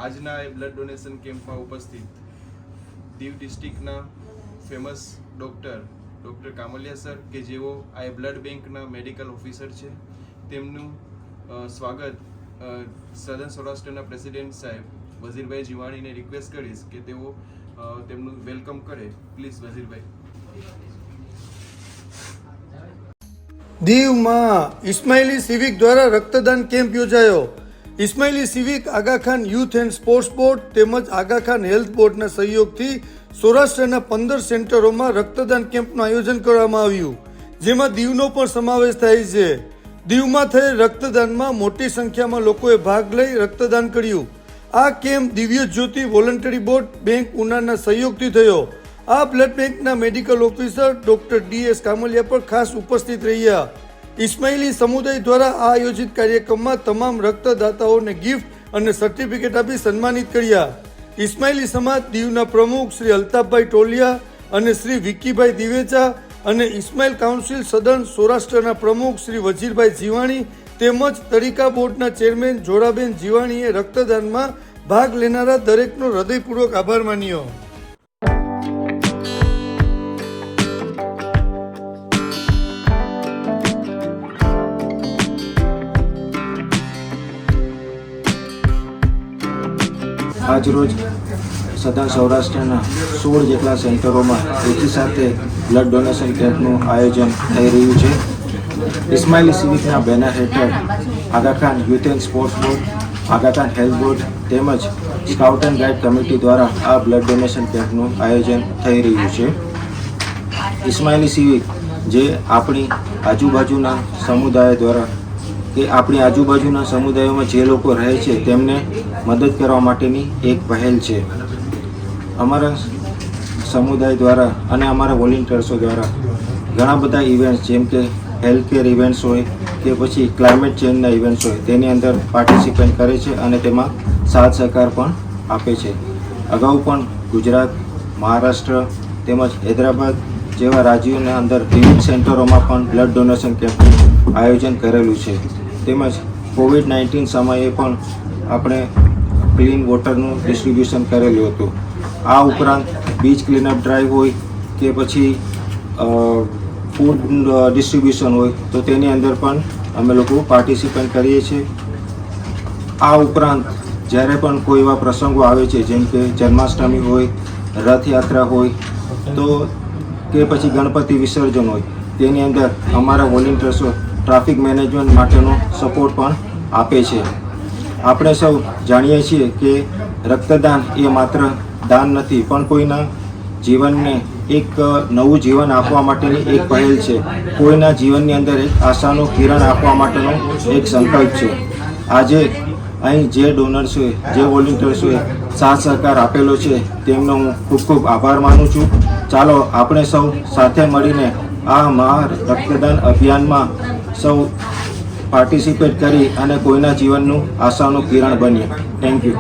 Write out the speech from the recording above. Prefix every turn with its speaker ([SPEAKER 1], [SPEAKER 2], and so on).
[SPEAKER 1] આજના blood donation કેમ્પમાં ઉપસ્થિત દીવ ડિસ્ટ્રિક્ટના ફેમસ ડૉક્ટર કામલિયા સર કે જેઓ આ બ્લડ બેંકના મેડિકલ ઓફિસર છે, તેમનું સ્વાગત સદન સૌરાષ્ટ્રના પ્રેસિડેન્ટ સાહેબ વઝીરભાઈ જીવાણીને રિક્વેસ્ટ કરીશ કે તેઓ તેમનું વેલકમ કરે. પ્લીઝ વઝીરભાઈ.
[SPEAKER 2] દીવમાં ઇસ્માઇલી સિવિક દ્વારા રક્તદાન કેમ્પ યોજાયો. Ismaili civic Aga Khan youth and sports board તેમજ આગા ખાન હેલ્થ બોર્ડના સહયોગથી સૌરાષ્ટ્રના 15 સેન્ટરોમાં રક્તદાન કેમ્પનું આયોજન કરવામાં આવ્યું, જેમાં દીવનો પણ સમાવેશ થાય છે. દીવમાં થયેલ રક્તદાનમાં મોટી સંખ્યામાં લોકોએ ભાગ લઈ રક્તદાન કર્યું. આ કેમ્પ દિવ્ય જ્યોતિ વોલન્ટરી બોર્ડ બેંક ઉનાના સહયોગથી થયો. આ બ્લડ બેંકના medical officer doctor DS Kamaliya પણ ખાસ ઉપસ્થિત રહ્યા. ઇસ્માઇલી સમુદાય દ્વારા આ આયોજિત કાર્યક્રમમાં તમામ રક્તદાતાઓને ગિફ્ટ અને સર્ટિફિકેટ આપી સન્માનિત કર્યા. ઇસ્માઇલી સમાજ દીવના પ્રમુખ શ્રી અલ્તાફભાઈ ટોલિયા અને શ્રી વિક્કીભાઈ દિવેચા અને ઇસ્માઇલ કાઉન્સિલ સદન સૌરાષ્ટ્રના પ્રમુખ શ્રી વજીરભાઈ જીવાણી તેમજ તરીકા બોર્ડના ચેરમેન જોડાબેન જીવાણીએ રક્તદાનમાં ભાગ લેનારા દરેકનો હૃદયપૂર્વક આભાર માન્યો.
[SPEAKER 3] આજરોજ સદન સૌરાષ્ટ્રના 16 જેટલા સેન્ટરોમાં એકી સાથે બ્લડ ડોનેશન કેમ્પનું આયોજન થઈ રહ્યું છે. ઇસ્માઇલી સિવિકના બેનર હેઠળ Aga Khan youth and sports board, Aga Khan health board તેમજ સ્કાઉટ એન્ડ ગાઈડ કમિટી દ્વારા આ બ્લડ ડોનેશન કેમ્પનું આયોજન થઈ રહ્યું છે. ઇસ્માઇલી સિવિક જે આપણી આજુબાજુના સમુદાય દ્વારા કે આપણી આજુબાજુના સમુદાયોમાં જે લોકો રહે છે તેમને મદદ કરવા માટેની એક પહેલ છે. અમારા સમુદાય દ્વારા અને અમારા વોલેન્ટિયર્સો દ્વારા ઘણા બધા ઇવેન્ટ્સ જેમ કે હેલ્થ કેર ઇવેન્ટ્સ હોય કે પછી ક્લાઇમેટ ચેન્જના ઇવેન્ટ્સ હોય તેની અંદર પાર્ટિસિપેટ કરે છે અને તેમાં સાથ સહકાર પણ આપે છે. અગાઉ પણ ગુજરાત, મહારાષ્ટ્ર તેમજ હૈદરાબાદ જેવા રાજ્યોના અંદર વિવિધ સેન્ટરોમાં પણ બ્લડ ડોનેશન કેમ્પનું આયોજન કરેલું છે. તેમજ કોવિડ-19 સમયે પણ આપણે ક્લીન વોટરનું ડિસ્ટ્રીબ્યુશન કરેલું હતું. આ ઉપરાંત બીચ ક્લીનઅપ ડ્રાઈવ હોય કે પછી ફૂડ ડિસ્ટ્રીબ્યુશન હોય તો તેની અંદર પણ અમે લોકો પાર્ટિસિપેટ કરીએ છીએ. આ ઉપરાંત જ્યારે પણ કોઈ એવા પ્રસંગો આવે છે જેમ કે જન્માષ્ટમી હોય, રથયાત્રા હોય તો કે પછી ગણપતિ વિસર્જન હોય તેની અંદર અમારા વોલેન્ટિયર્સો ટ્રાફિક મેનેજમેન્ટ માટેનો સપોર્ટ પણ આપે છે. આપણે સૌ જાણીએ છીએ કે રક્તદાન એ માત્ર દાન નથી પણ કોઈના જીવનને એક નવું જીવન આપવા માટેની એક પહેલ છે. કોઈના જીવનની અંદર એક આશાનું કિરણ આપવા માટેનો એક સંકલ્પ છે. આજે અહીં જે ડોનર્સોએ, જે વોલેન્ટિયર્સોએ સાથ સહકાર આપેલો છે તેમનો હું ખૂબ ખૂબ આભાર માનું છું. ચાલો આપણે સૌ સાથે મળીને આ મહા રક્તદાન અભિયાનમાં સૌ પાર્ટિસિપેટ કરી અને કોઈના જીવનનું આશાનું કિરણ બનીએ. Thank you.